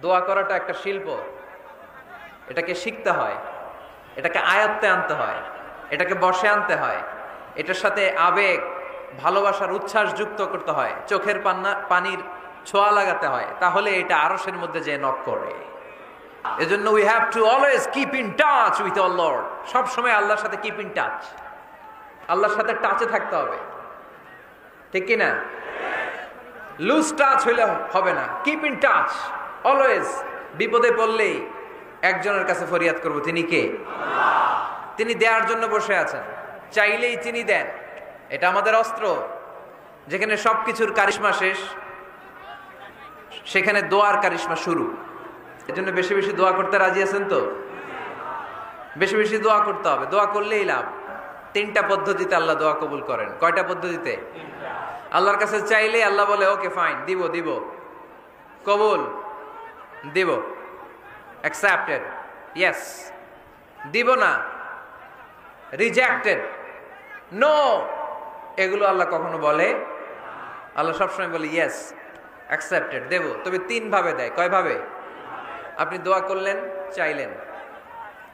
দোয়া করাটা একটা শিল্প, এটাকে শিখতে হয়, এটাকে আয়ত্তে আনতে হয়, এটাকে বশে আনতে হয়, এটার সাথে আবেগ ভালোবাসার উচ্ছ্বাস যুক্ত করতে হয়, চোখের পানির ছোঁয়া লাগাতে হয়, তাহলে এটা আরশের মধ্যে যে নক করে। এজন্য we have to always keep in touch with our Lord. সব সময় আল্লাহর সাথে কিপ ইন টাচ, আল্লাহর সাথে টাচে থাকতে হবে, ঠিক কি না? লুজ টাচ হইলে হবে না, কিপ ইন টাচ অলওয়েজ। বিপদে পড়লেই একজনের কাছে ফরিয়াদ করব, তিনি কে? তিনি দেওয়ার জন্য বসে আছেন, চাইলেই তিনি দেন। এটা আমাদের অস্ত্র। যেখানে সবকিছুর কারিশমা শেষ, সেখানে দোয়ার কারিশমা শুরু। এজন্য বেশি বেশি দোয়া করতে রাজি আছেন তো? বেশি বেশি দোয়া করতে হবে, দোয়া করলেই লাভ। 3টা পদ্ধতিতে আল্লাহ দোয়া কবুল করেন। কয়টা পদ্ধতিতে? আল্লাহর কাছে চাইলেই আল্লাহ বলে ওকে ফাইন, দিব দিব, কবুল, দিব, অ্যাকসেপ্টেড, ইয়েস। দিব না, রিজেক্টেড, নো, এগুলো আল্লাহ কখনো বলে? আল্লাহ সবসময় বলে ইয়েস, অ্যাকসেপ্টেড, দেব। তবে 3 ভাবে দেয়। কয় ভাবে? আপনি দোয়া করলেন, চাইলেন,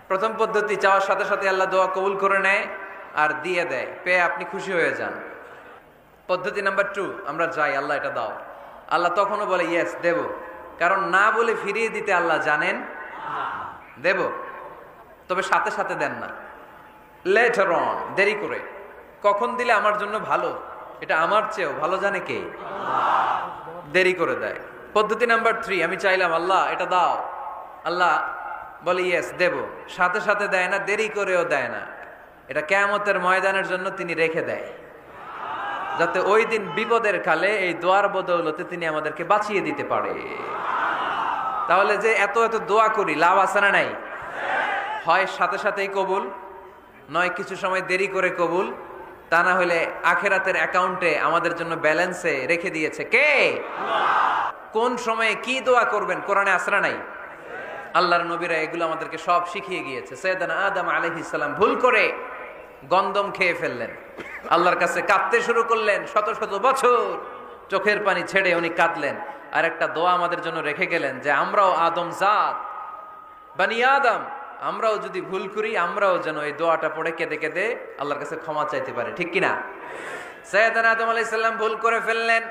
প্রথম পদ্ধতি, চাওয়ার সাথে সাথে আল্লাহ দোয়া কবুল করে নেয় আর দিয়ে দেয়, পেয়ে আপনি খুশি হয়ে যান। পদ্ধতি নাম্বার 2, আমরা যাই, আল্লাহ এটা দাও, আল্লাহ তখনও বলে ইয়েস, দেব। কারণ না বলে ফিরিয়ে দিতে আল্লাহ জানেন, দেব, তবে সাথে সাথে দেন না, লেটার অন, দেরি করে। কখন দিলে আমার জন্য ভালো, এটা আমার চেয়েও ভালো জানে কে? দেরি করে দেয়। পদ্ধতি নাম্বার 3, আমি চাইলাম আল্লাহ এটা দাও, আল্লাহ বলে ইয়েস, দেব, সাথে সাথে দেয় না, দেরি করেও দেয় না। এটা কিয়ামতের ময়দানের জন্য তিনি রেখে দেয়, যাতে ওই দিন বিপদের কালে এই দোয়ার বদৌলতে তিনি আমাদেরকে বাঁচিয়ে দিতে পারে। তাহলে যে এত এত দোয়া করি, লাভ আছে না নাই? হয় সাথে সাথেই কবুল, নয় কিছু সময় দেরি করে কবুল। তা না হলে আখেরাতের অ্যাকাউন্টে আমাদের জন্য ব্যালেন্সে রেখে দিয়েছে কে? কোন সময়ে কি দোয়া করবেন কোরআনে আছে না নাই? আল্লাহর নবীরা এগুলো আমাদেরকে সব শিখিয়ে গিয়েছে। সাইয়েদনা আদম আলাইহিস সালাম ভুল করে গন্ধম খেয়ে ফেললেন, আল্লাহর কাছে কাঁদতে শুরু করলেন, শত শত বছর চোখের পানি ছেড়ে উনি কাঁদলেন। আর একটা দোয়া আমাদের জন্য রেখে গেলেন যে আমরাও আদম জাত, বানি আদম, আমরাও যদি ভুল করি, আমরাও যেন এই দোয়াটা পড়ে কেঁদে কেঁদে আল্লাহর কাছে ক্ষমা চাইতে পারি, ঠিক কিনা? সাইয়েদনা আদম আলাইহিস সালাম ভুল করে ফেললেন,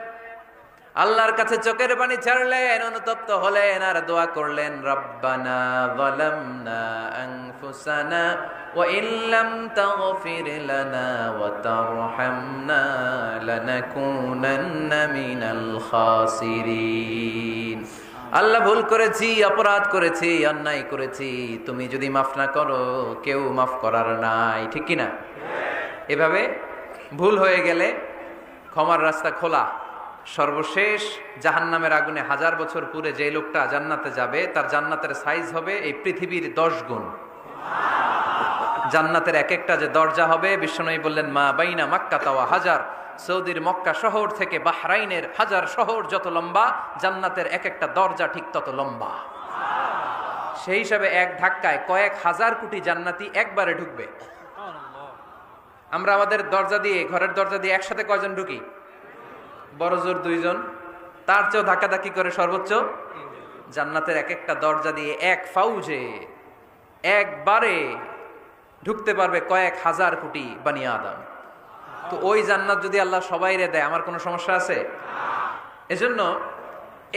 আল্লাহর কাছে চোখের পানি ছাড়লেন, অনুতপ্ত হলেন আর দোয়া করলেন, রব্বানা যালামনা আনফুসানা ওয়া ইল্লাম তাগফির লানা ওয়া তারহামনা লানাকুনান্না মিনাল খাসিরিন। আল্লাহ ভুল করেছি, অপরাধ করেছি, অন্যায় করেছি, তুমি যদি মাফ না করো কেউ মাফ করার নাই, ঠিক কিনা? এভাবে ভুল হয়ে গেলে ক্ষমার রাস্তা খোলা। সর্বশেষ জাহান্নামের আগুনে 1000 বছর পুরে যে লোকটা জান্নাতে যাবে, তার জান্নাতের সাইজ হবে এই পৃথিবীর 10 গুণ। জান্নাতের এক একটা যে দরজা হবে, বিশ্বনবী বললেন মা বাইনা মাক্কা ওয়া হাজার, সৌদির মক্কা শহর থেকে বাহরাইনের হাজার শহর যত লম্বা, জান্নাতের এক একটা দরজা ঠিক তত লম্বা। সেই হিসাবে এক ধাক্কায় কয়েক হাজার কোটি জান্নাতি একবারে ঢুকবে। আমরা আমাদের দরজা দিয়ে, ঘরের দরজা দিয়ে একসাথে কয়জন ঢুকি? বড় জোর 2 জন, তার চেয়েও ধাক্কাধাক্কি করে সর্বোচ্চ। জান্নাতের এক একটা দরজা দিয়ে এক ফাউজে একবারে ঢুকতে পারবে কয়েক হাজার কোটি বানি আদম। তো ওই জান্নাত যদি আল্লাহ সবাইরে দেয়, আমার কোনো সমস্যা আছে? এজন্য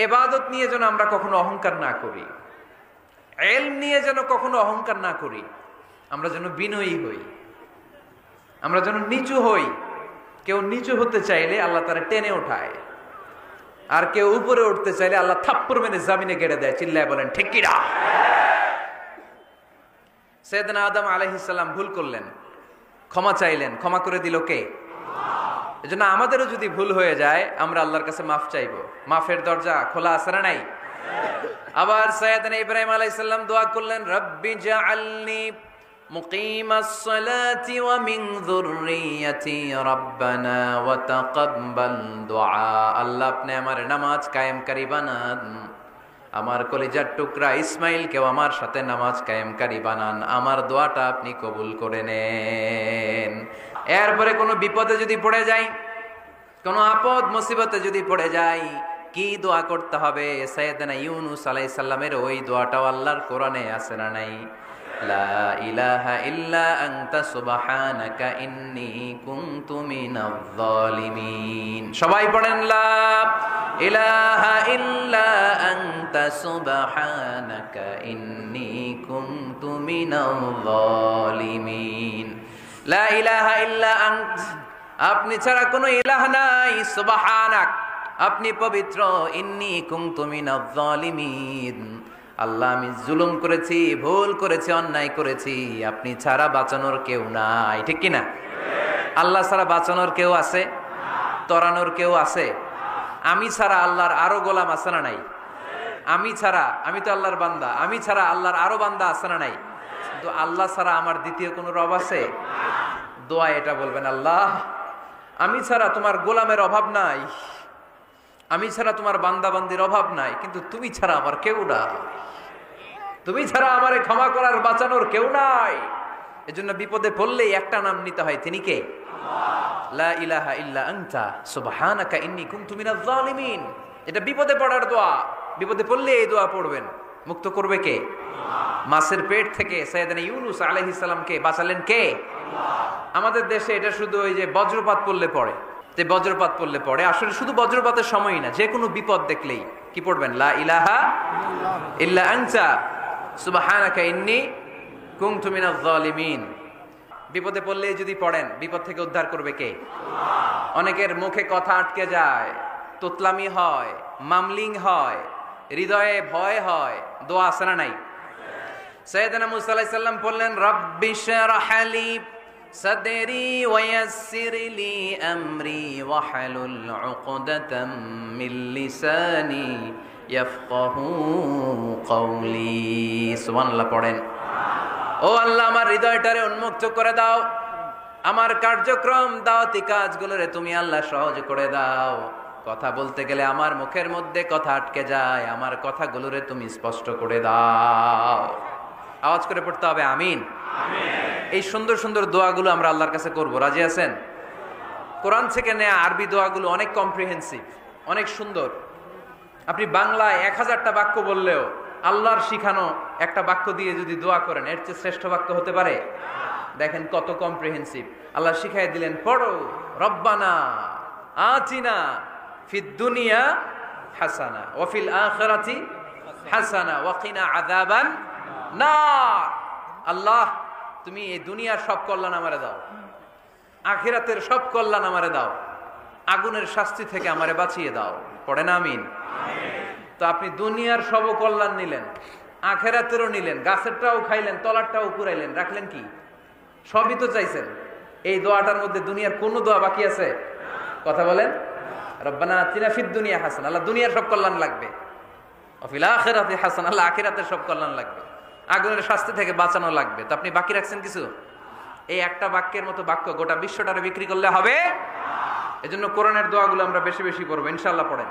ইবাদত নিয়ে যেন আমরা কখনো অহংকার না করি, ইলম নিয়ে যেন কখনো অহংকার না করি, আমরা যেন বিনয়ী হই, আমরা যেন নিচু হই। কেউ নিচু হতে চাইলে আল্লাহ তারা টেনে ওঠায়, আর কেউ উপরে উঠতে চাইলে আল্লাহ থাপ্পড় মেরে জামিনে গেড়ে দেয়। চিল্লায় বলেন ঠিক কিনা? সাইয়েদনা আদম আলাইহিস সালাম ভুল করলেন, ক্ষমা চাইলেন, ক্ষমা করে দিল কে? এজন্য আমাদেরও যদি ভুল হয়ে যায় আমরা আল্লাহর কাছে মাফ চাইবো। মাফের দরজা খোলা আছে না নাই? আবার সাইয়েদনা ইব্রাহিম আলাইহিস সালাম দোয়া করলেন, রব্বি জাআলনি মুকিমাস সালাতি ওয়া মিন যুররিয়াতি রব্বানা ওয়া তাকাব্বাল দুআ। আল্লাহ আপনি আমার নামাজ কায়েমকারী বানান, আমার কলিজার টুকরা ইসমাইলকেও আমার সাথে নামাজ কায়েমকারী বানান, আমার দোয়াটা আপনি কবুল করে নেন। এরপরে কোনো বিপদে যদি পড়ে যাই, কোনো আপদ মুসিবতে যদি পড়ে যাই, কি দোয়া করতে হবে? সাইয়েদনা ইউনূস আলাইহিস সালামের ওই দোয়াটাও আল্লাহর কোরআনে আছে না নাই? লা ইলাহা ইল্লা আনতা সুবহানাকা ইন্নী কুনতু মিনাজ জালিমিন। সবাই পড়েন লা ইলাহা ইল্লা আনতা সুবহানাকা ইন্নী কুনতু মিনাজ জালিমিন। লা ইলাহা ইল্লা আন্ত, আপনি ছাড়া কোনো ইলাহ নাই, সুবহানাক, আপনি পবিত্র, ইন্নী কুনতু মিনাজ জালিমিন, আল্লাহ আমি জুলুম করেছি, ভুল করেছি, অন্যায় করেছি, আপনি ছাড়া বাঁচানোর কেউ নাই। ঠিক কিনা? আল্লাহ ছাড়া বাঁচানোর কেউ আছে? তরানোর কেউ আছে? আমি ছাড়া আল্লাহর আরো গোলাম আছে না নাই? আমি ছাড়া, আমি তো আল্লাহর বান্দা, আমি ছাড়া আল্লাহর আরো বান্দা আছে না নাই? কিন্তু আল্লাহ ছাড়া আমার দ্বিতীয় কোনো রব আছে? দোয়া এটা বলবেন, আল্লাহ আমি ছাড়া তোমার গোলামের অভাব নাই, আমি ছাড়া তোমার বান্দা বান্দির অভাব নাই, কিন্তু তুমি ছাড়া আমার কেউ নাই, তুমি ছাড়া আমারে ক্ষমা করার বাঁচানোর কেউ নাই। এজন্য বিপদে পড়লেই একটা নাম নিতে হয়, তিনি কে? লা ইলাহা ইল্লা আনতা সুবহানাকা ইন্নী কুনতু মিনাজ জালিমিন। এটা বিপদে পড়ার দোয়া, বিপদে পড়লে এই দোয়া পড়বেন। মুক্ত করবে কে? মাছের পেট থেকে সাইয়েদনা ইউনূস আলাইহিস সালামকে বাঁচালেন কে? আমাদের দেশে এটা শুধু ওই যে বজ্রপাত পড়লে পড়ে, যে বজ্রপাত পড়লে পড়ে, আসলে শুধু বজ্রপাতের সময়ই না, যে কোনো বিপদ দেখলেই কি পড়বেন? লা ইলাহা ইল্লা আনতা সুবহানাকা ইন্নী কুনতু মিনাজ জালিমিন। বিপদে পড়লে যদি পড়েন, বিপদ থেকে উদ্ধার করবে কে? অনেকের মুখে কথা আটকে যায়, তোতলামি হয়, মামলিং হয়, হৃদয়ে ভয় হয়, দোয়া আছে না নাই? সাইয়েদনা মূসা আলাইহিস সালাম বললেন, রাব্বি শরহ লি সাদরি ওয়ায়াসসির লি আমরি ওয়াহলুল উকদাতাম মিন লিসানি ইয়াফকাহু কওলি। সুবহানাল্লাহ পড়েন। ও আল্লাহ, আমার হৃদয়টারে উন্মুক্ত করে দাও, আমার কার্যক্রম দাওয়াতি কাজগুলোরে তুমি আল্লাহ সহজ করে দাও। কথা বলতে গেলে আমার মুখের মধ্যে কথা আটকে যায়, আমার কথাগুলোরে তুমি স্পষ্ট করে দাও। আওয়াজ করে পড়তে হবে আমিন। এই সুন্দর সুন্দর দোয়াগুলো আমরা আল্লাহর কাছে করব, রাজি আছেন? কোরআন থেকে নেয়া আরবি দোয়াগুলো অনেক কম্প্রিহেন্সিভ, অনেক সুন্দর। আপনি বাংলায় 1000টা বাক্য বললেও আল্লাহর শিখানো একটা বাক্য দিয়ে যদি দোয়া করেন, এর চেয়ে শ্রেষ্ঠ বাক্য হতে পারে? দেখেন কত কম্প্রিহেন্সিভ। আল্লাহ শিখাই দিলেন, পড়ো রব্বানা আতিনা ফিদ দুনিয়া হাসানা ওয়া ফিল আখিরাতি হাসানা ওয়া কিনা আযাবান নার। আল্লাহ তুমি এই দুনিয়ার সব কল্যাণ আমারে দাও, আখিরাতের সব কল্যাণ আমারে দাও, আগুনের শাস্তি থেকে আমারে বাঁচিয়ে দাও। পড়েন আমিন। তো আপনি দুনিয়ার সব কল্যাণ নিলেন, আখিরাতেরও নিলেন, গাছেরটাও খাইলেন, তলারটাও কুড়াইলেন, রাখলেন কি? সবই তো চাইছেন। এই দোয়াটার মধ্যে দুনিয়ার কোন দোয়া বাকি আছে? কথা বলেন। রব্বানা আতিনা ফিদ দুনিয়া হাসানা, আল্লাহ দুনিয়ার সব কল্যাণ লাগবে। ওয়া ফিল আখিরাতি হাসানা, আল্লাহ আখিরাতের সব কল্যাণ লাগবে, আগুনের শাস্তি থেকে বাঁচানো লাগবে। তো আপনি বাকি রাখছেন কিছু? এই একটা বাক্যের মতো বাক্য গোটা বিশ্বটারে বিক্রি করলে হবে। এজন্য কোরআনের দোয়াগুলো আমরা বেশি বেশি পড়বো, ইনশাআল্লাহ। পড়েন।